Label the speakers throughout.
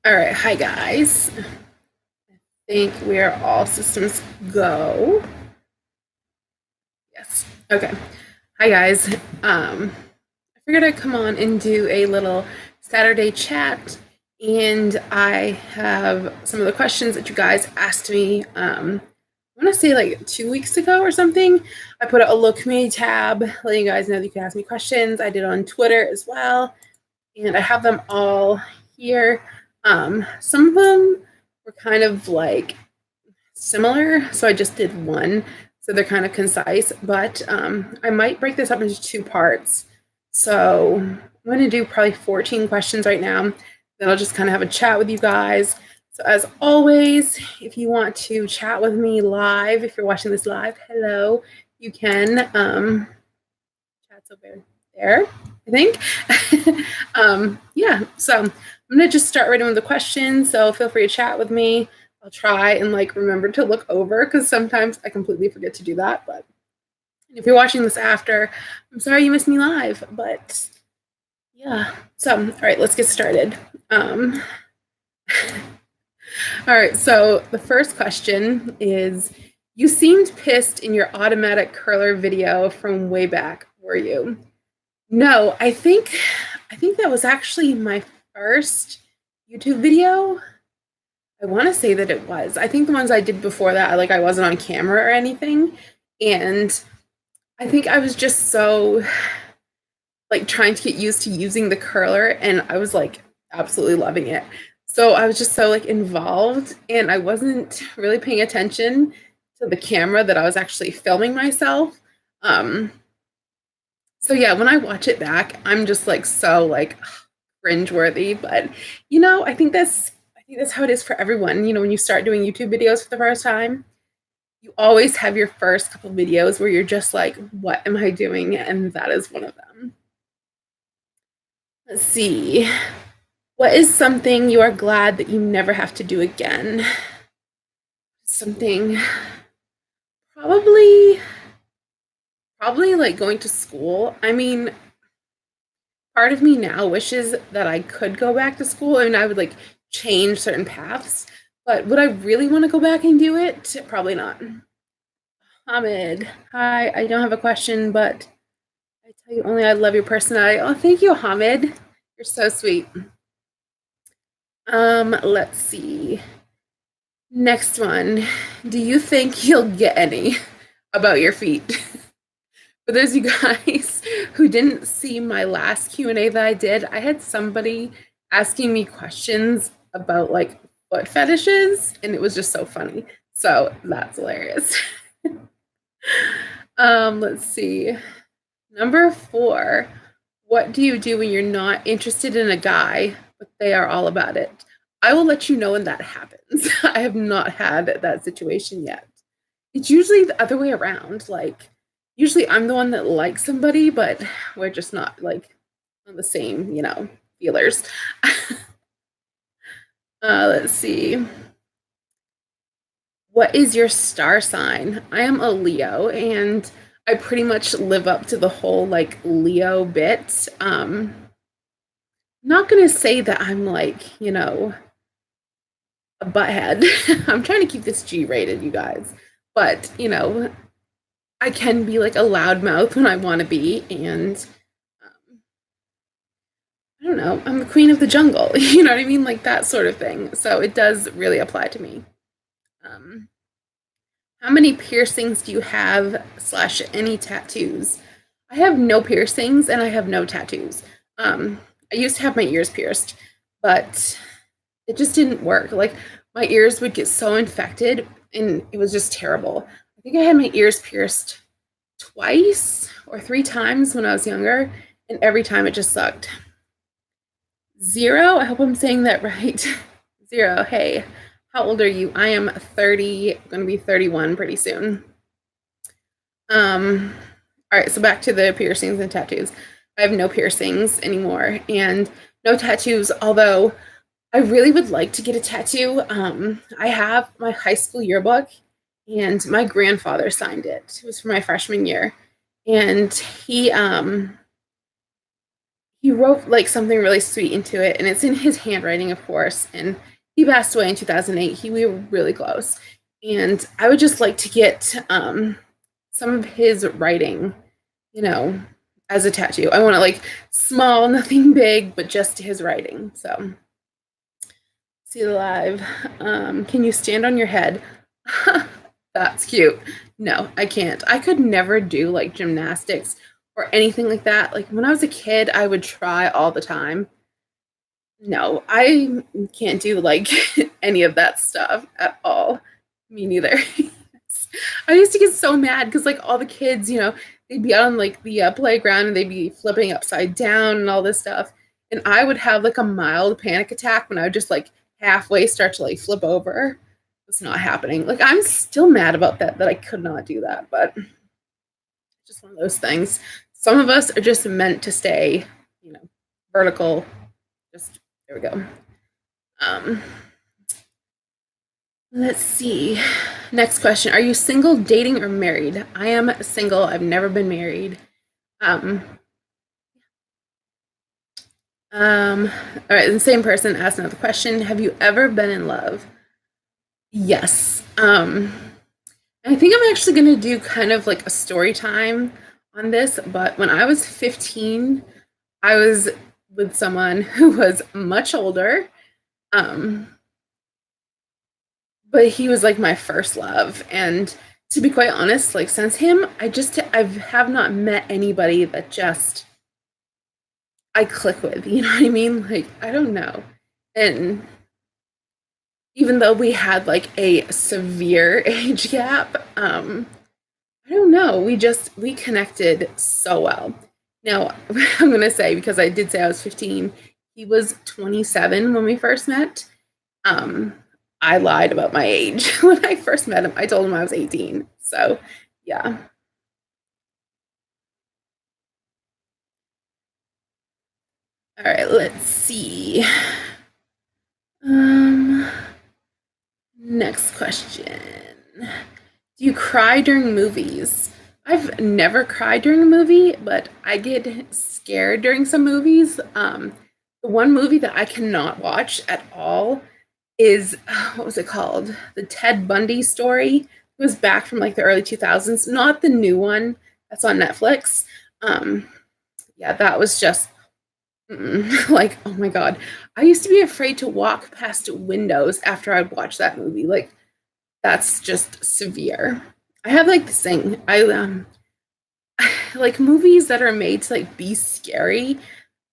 Speaker 1: All right, hi guys. I think we're all systems go. Yes. Okay. Hi guys. I figured I'd come on and do a little Saturday chat, and I have some of the questions that you guys asked me. I want to say like 2 weeks ago or something. I put a little community tab, letting you guys know that you can ask me questions. I did it on Twitter as well, and I have them all here. Some of them were kind of like similar, so I just did one. So they're kind of concise, but I might break this up into two parts. So I'm going to do probably 14 questions right now. Then I'll just kind of have a chat with you guys. So as always, if you want to chat with me live, if you're watching this live, hello, you can. Chat's over there, I think. Yeah, so I'm gonna just start right in with the questions. So feel free to chat with me. I'll try and like remember to look over because sometimes I completely forget to do that. But if you're watching this after, I'm sorry you missed me live. But yeah, so all right, let's get started. All right, so the first question is, you seemed pissed in your automatic curler video from way back, were you? No, I think that was actually my first YouTube video. I want to say that it was. I think the ones I did before that, like I wasn't on camera or anything, and I think I was just so like trying to get used to using the curler, and I was like absolutely loving it. So I was just so like involved, and I wasn't really paying attention to the camera that I was actually filming myself. Um, so yeah, when I watch it back, I'm just like so like cringeworthy. But I think that's how it is for everyone. When you start doing YouTube videos for the first time, you always have your first couple videos where you're just like, what am I doing? And that is one of them. Let's see. What is something you are glad that you never have to do again? Something probably probably like going to school. I mean, part of me now wishes that I could go back to school and I would like change certain paths. But would I really want to go back and do it? Probably not. Hamid, hi. I don't have a question, but I tell you only I love your personality. Oh, thank you, Hamid. You're so sweet. Let's see. Next one. Do you think you'll get any about your feet? For those of you guys who didn't see my last Q&A that I did, I had somebody asking me questions about like foot fetishes, and it was just so funny. So that's hilarious. Let's see. Number 4. What do you do when you're not interested in a guy, but they are all about it? I will let you know when that happens. I have not had that situation yet. It's usually the other way around. Like, usually I'm the one that likes somebody, but we're just not like on the same, feelers. Let's see. What is your star sign? I am a Leo, and I pretty much live up to the whole like Leo bit. Not gonna say that I'm like, a butthead. I'm trying to keep this G rated, you guys. But, I can be like a loudmouth when I want to be, and I don't know, I'm the queen of the jungle. You know what I mean? Like that sort of thing. So it does really apply to me. Um, how many piercings do you have / any tattoos? I have no piercings and I have no tattoos. I used to have my ears pierced, but it just didn't work. Like my ears would get so infected and it was just terrible. I think I had my ears pierced twice or 3 times when I was younger, and every time it just sucked. 0, I hope I'm saying that right. 0, hey, how old are you? I am 30, going to be 31 pretty soon. All right, so back to the piercings and tattoos. I have no piercings anymore and no tattoos, although I really would like to get a tattoo. I have my high school yearbook, and my grandfather signed it. It was for my freshman year, and he he wrote like something really sweet into it, and it's in his handwriting, of course. And he passed away in 2008. We were really close, and I would just like to get some of his writing, you know, as a tattoo. I want it like small, nothing big, but just his writing. So, see the live. Can you stand on your head? That's cute. No, I can't. I could never do like gymnastics or anything like that. Like when I was a kid, I would try all the time. No, I can't do like any of that stuff at all. Me neither. I used to get so mad because like all the kids, they'd be out on like the playground and they'd be flipping upside down and all this stuff. And I would have like a mild panic attack when I would just like halfway start to like flip over. It's not happening. Like I'm still mad about that I could not do that, but just one of those things. Some of us are just meant to stay, vertical. Just there we go. Let's see. Next question. Are you single, dating, or married? I am single. I've never been married. All right, the same person asked another question. Have you ever been in love? Yes. I think I'm actually going to do kind of like a story time on this, but when I was 15, I was with someone who was much older. But he was like my first love. And to be quite honest, like since him, I have not met anybody that just I click with, you know what I mean? Like, I don't know. And even though we had like a severe age gap, I don't know. We connected so well. Now, I'm gonna say, because I did say I was 15, he was 27 when we first met. I lied about my age when I first met him. I told him I was 18. So, yeah. All right, let's see. Next question. Do you cry during movies? I've never cried during a movie, but I get scared during some movies. The one movie that I cannot watch at all is what was it called? The Ted Bundy story. It was back from like the early 2000s, not the new one that's on Netflix. Yeah, that was just like, oh my God. I used to be afraid to walk past windows after I'd watch that movie. Like, that's just severe. I have like this thing. I like movies that are made to like be scary,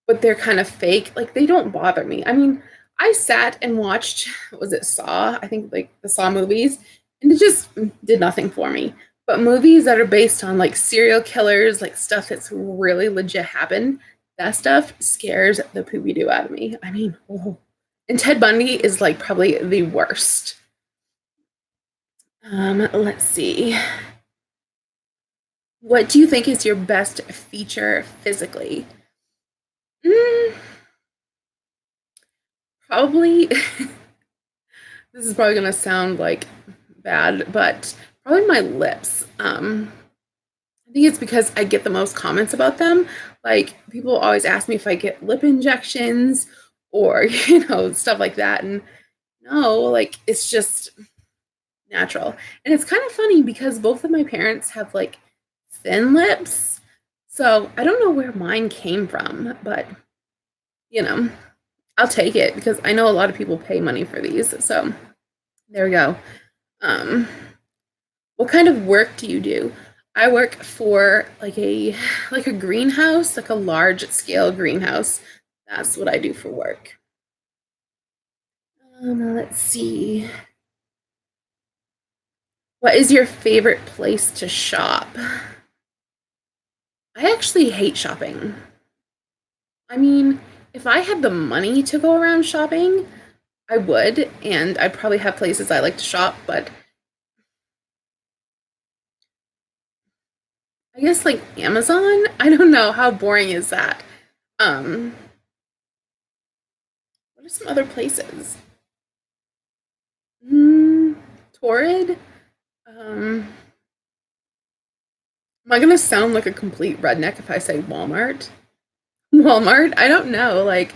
Speaker 1: but they're kind of fake. Like they don't bother me. I mean, I sat and watched, was it Saw? I think like the Saw movies, and it just did nothing for me. But movies that are based on like serial killers, like stuff that's really legit happened, that stuff scares the poopy doo out of me. I mean, oh. And Ted Bundy is like probably the worst. Let's see. What do you think is your best feature physically? Probably, this is probably gonna sound like bad, but probably my lips. I think it's because I get the most comments about them. Like people always ask me if I get lip injections or stuff like that, and no, like it's just natural. And it's kind of funny because both of my parents have like thin lips, so I don't know where mine came from, but you know. I'll take it because I know a lot of people pay money for these. So there we go. What kind of work do you do? I work for like a greenhouse, like a large scale greenhouse. That's what I do for work. Let's see. What is your favorite place to shop? I actually hate shopping. I mean, if I had the money to go around shopping, I would, and I'd probably have places I like to shop, but I guess like Amazon? I don't know. How boring is that? Um, what are some other places? Mm, Torrid? Am I gonna sound like a complete redneck if I say Walmart? Walmart? I don't know. Like,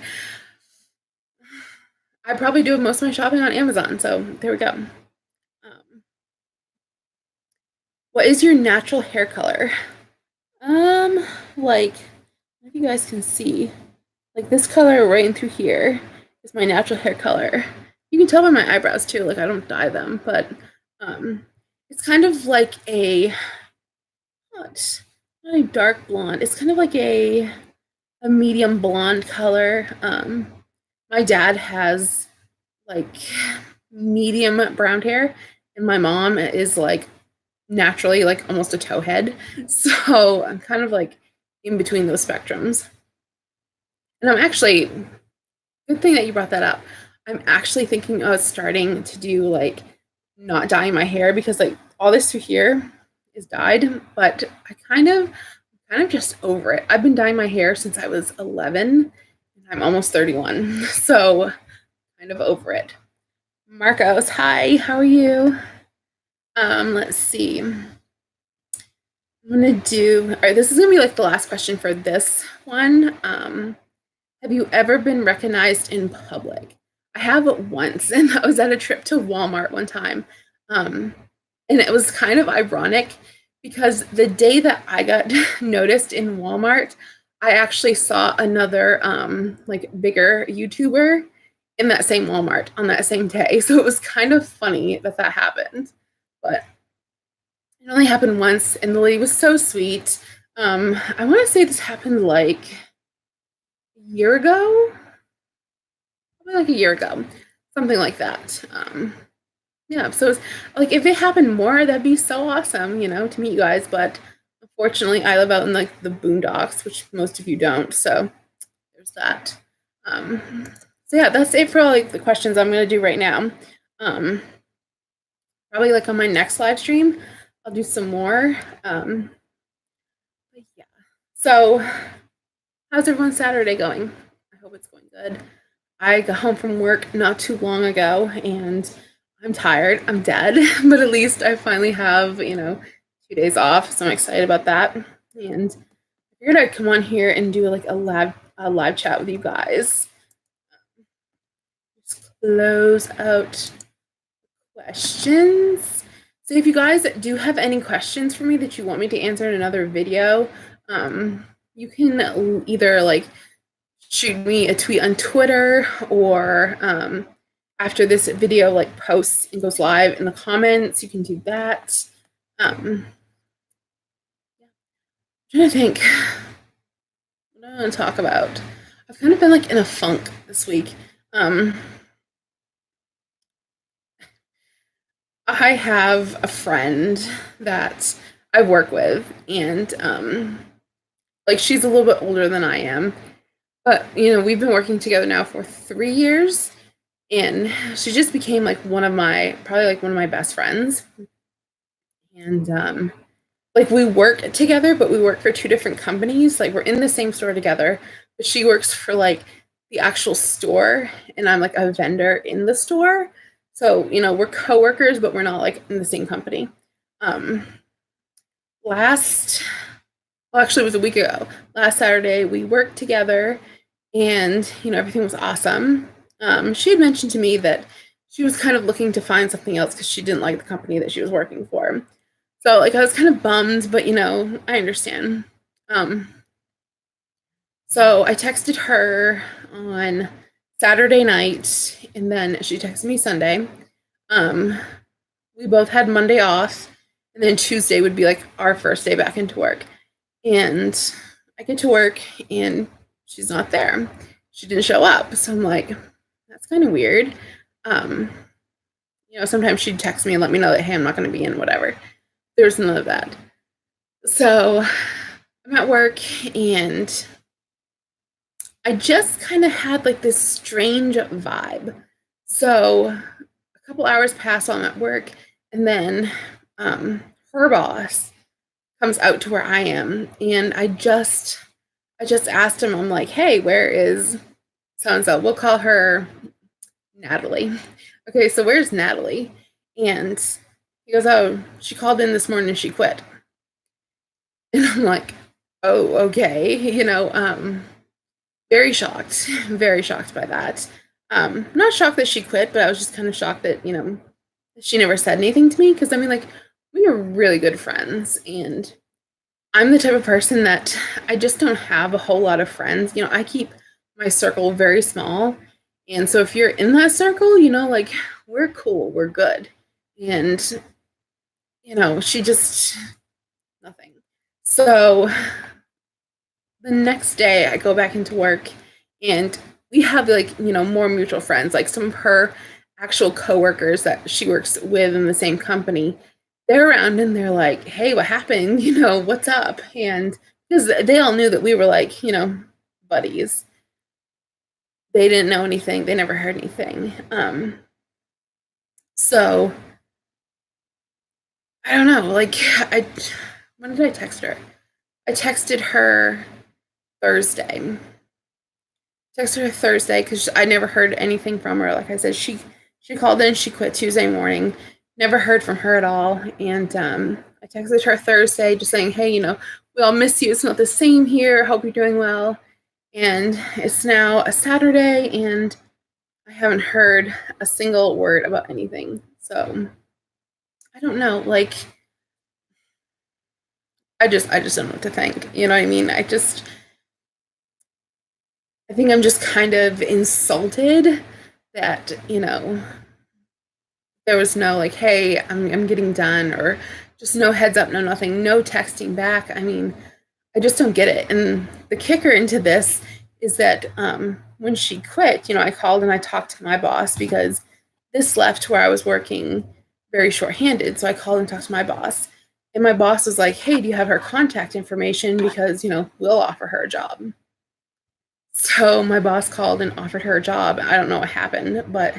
Speaker 1: I probably do most of my shopping on Amazon, so there we go. What is your natural hair color? Like, if you guys can see, like this color right in through here is my natural hair color. You can tell by my eyebrows too, like I don't dye them, but it's kind of like a, not a dark blonde. It's kind of like a medium blonde color. My dad has like medium brown hair, and my mom is like naturally like almost a towhead. So I'm kind of like in between those spectrums. And I'm actually, good thing that you brought that up. I'm actually thinking of starting to do like not dyeing my hair, because like all this through here is dyed, but I kind of just over it. I've been dyeing my hair since I was 11 and I'm almost 31. So kind of over it. Marcos, hi, how are you? Let's see. I'm gonna do, all right, this is gonna be like the last question for this one. Have you ever been recognized in public? I have once, and that was at a trip to Walmart one time. And it was kind of ironic because the day that I got noticed in Walmart, I actually saw another like bigger YouTuber in that same Walmart on that same day. So it was kind of funny that that happened. But it only happened once, and the lady was so sweet. I want to say this happened like a year ago, probably like a year ago, something like that. Yeah, so it's, like if it happened more, that'd be so awesome, you know, to meet you guys. But unfortunately, I live out in like the boondocks, which most of you don't. So there's that. So yeah, that's it for like the questions I'm gonna do right now. Probably like on my next live stream, I'll do some more. But yeah. So how's everyone's Saturday going? I hope it's going good. I got home from work not too long ago and I'm tired. I'm dead, but at least I finally have, you know, 2 days off. So I'm excited about that. And I figured I'd come on here and do like a live chat with you guys. Just close out questions. So if you guys do have any questions for me that you want me to answer in another video, you can either like shoot me a tweet on Twitter, or after this video like posts and goes live in the comments, you can do that. I'm trying to think what I want to talk about. I've kind of been like in a funk this week. I have a friend that I work with, and like she's a little bit older than I am, but you know, we've been working together now for 3 years, and she just became like probably like one of my best friends. And like we work together, but we work for 2 different companies. Like we're in the same store together, but she works for like the actual store, and I'm like a vendor in the store. So, you know, we're coworkers, but we're not like in the same company. Actually, it was a week ago. Last Saturday, we worked together, and you know, everything was awesome. She had mentioned to me that she was kind of looking to find something else because she didn't like the company that she was working for. So, like, I was kind of bummed, but you know, I understand. So I texted her on Saturday night, and then she texted me Sunday. We both had Monday off, and then Tuesday would be like our first day back into work. And I get to work, and she's not there. She didn't show up. So I'm like, that's kind of weird. You know, sometimes she'd text me and let me know that, hey, I'm not going to be in, whatever. There's none of that. So I'm at work, and I just kind of had like this strange vibe. So a couple hours pass while I'm at work, and then her boss comes out to where I am, and I just asked him, I'm like, hey, where is so-and-so? We'll call her Natalie. Okay, so where's Natalie? And he goes, oh, she called in this morning and she quit. And I'm like, oh, okay, you know, very shocked by that. Not shocked that she quit, but I was just kind of shocked that, you know, she never said anything to me, because I mean, like, we are really good friends, and I'm the type of person that I just don't have a whole lot of friends. You know, I keep my circle very small. And so if you're in that circle, you know, like, we're cool, we're good. And, you know, she just, nothing. So the next day I go back into work, and we have, like, you know, more mutual friends, like some of her actual coworkers that she works with in the same company. They're around and they're like, hey, what happened? You know, what's up? And because they all knew that we were, like, you know, buddies. They didn't know anything. They never heard anything. So I don't know. Like, when did I text her? I texted her Thursday. Texted her Thursday because I never heard anything from her. Like I said, she called in. She quit Tuesday morning. Never heard from her at all. And I texted her Thursday just saying, hey, you know, we all miss you. It's not the same here. Hope you're doing well. And it's now a Saturday, and I haven't heard a single word about anything. So I don't know. Like, I just don't know what to think. You know what I mean? I think I'm just kind of insulted that, you know, there was no, like, hey, I'm getting done, or just no heads up, no nothing, no texting back. I mean, I just don't get it. And the kicker into this is that when she quit, you know, I called and I talked to my boss, because this left where I was working very shorthanded. So I called and talked to my boss. And my boss was like, hey, do you have her contact information? Because, you know, we'll offer her a job. So my boss called and offered her a job. I don't know what happened, but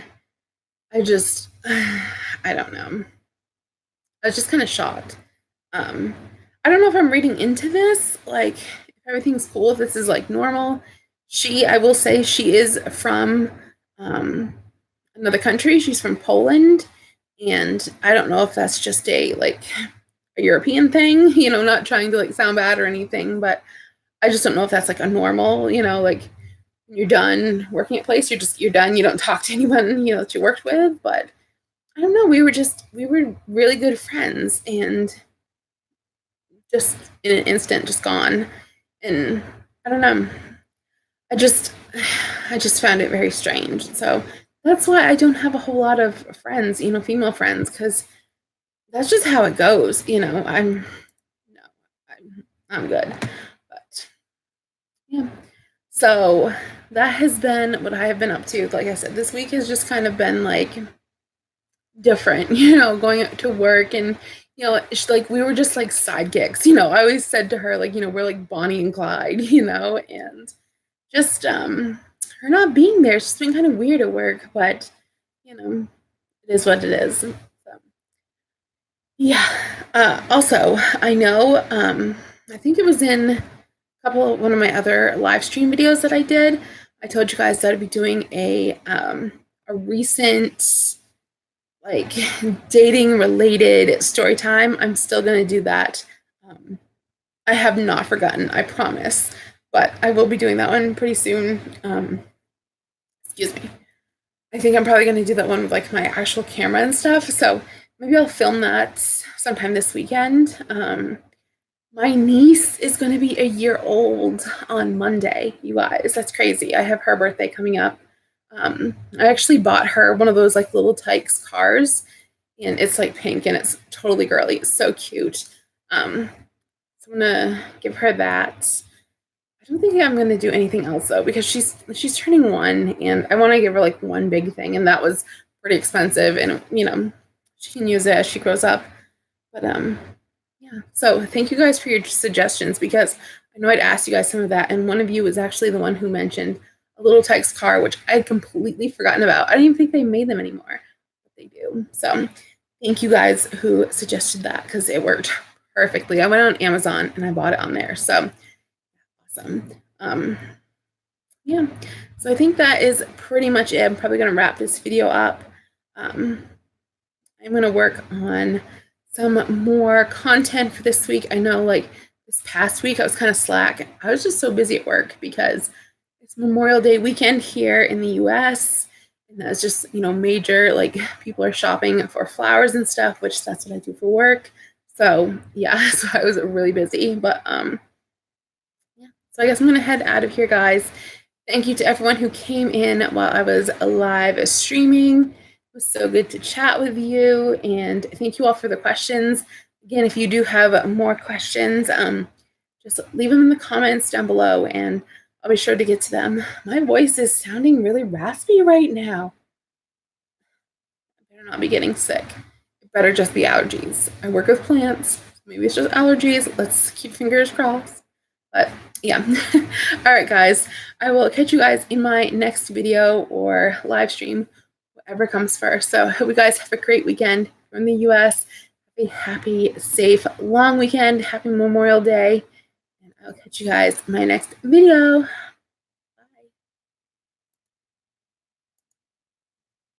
Speaker 1: I just, I don't know. I was just kind of shocked. I don't know if I'm reading into this, like, if everything's cool, if this is, like, normal. I will say she is from another country. She's from Poland. And I don't know if that's just a European thing, you know, not trying to, like, sound bad or anything, but I just don't know if that's, like, a normal, you know, like, when you're done working at a place, you're done. You don't talk to anyone, you know, that you worked with. But I don't know. We were really good friends, and just in an instant, just gone. And I don't know. I just found it very strange. So that's why I don't have a whole lot of friends, you know, female friends, because that's just how it goes. You know, I'm good. But yeah. So that has been what I have been up to. Like I said, this week has just kind of been, like, different, you know, going to work, and, you know, like, we were just like sidekicks, you know. I always said to her, like, you know, we're like Bonnie and Clyde, you know. And just her not being there, it's just been kind of weird at work, but, you know, it is what it is. So, yeah. Also, I know, I think it was in one of my other live stream videos that I did, I told you guys that I'd be doing a recent, like, dating related story time. I'm still going to do that. I have not forgotten, I promise, but I will be doing that one pretty soon. Excuse me. I think I'm probably going to do that one with, like, my actual camera and stuff. So maybe I'll film that sometime this weekend. My niece is going to be a year old on Monday, you guys. That's crazy. I have her birthday coming up. I actually bought her one of those, like, little Tykes cars, and it's, like, pink, and it's totally girly. It's so cute. So I'm going to give her that. I don't think I'm going to do anything else, though, because she's turning 1, and I want to give her, like, one big thing, and that was pretty expensive, and, you know, she can use it as she grows up. But yeah, so thank you guys for your suggestions, because I know I'd asked you guys some of that, and one of you was actually the one who mentioned a little Tykes car, which I had completely forgotten about. I don't even think they made them anymore, but they do. So thank you guys who suggested that, because it worked perfectly. I went on Amazon and I bought it on there. So awesome. Yeah, so I think that is pretty much it. I'm probably going to wrap this video up. I'm going to work on some more content for this week. I know, like, this past week I was kind of slack. I was just so busy at work because it's Memorial Day weekend here in the US, and that's just, you know, major, like, people are shopping for flowers and stuff, which that's what I do for work. So, yeah, so I was really busy, but, yeah. So I guess I'm gonna head out of here, guys. Thank you to everyone who came in while I was live streaming. It was so good to chat with you, and thank you all for the questions. Again, if you do have more questions, just leave them in the comments down below, and I'll be sure to get to them. My voice is sounding really raspy right now. I better not be getting sick. It better just be allergies. I work with plants. Maybe it's just allergies. Let's keep fingers crossed. But yeah. All right, guys. I will catch you guys in my next video or live stream, whatever comes first. So I hope you guys have a great weekend from the US. Have a happy, safe, long weekend. Happy Memorial Day. And I'll catch you guys in my next video.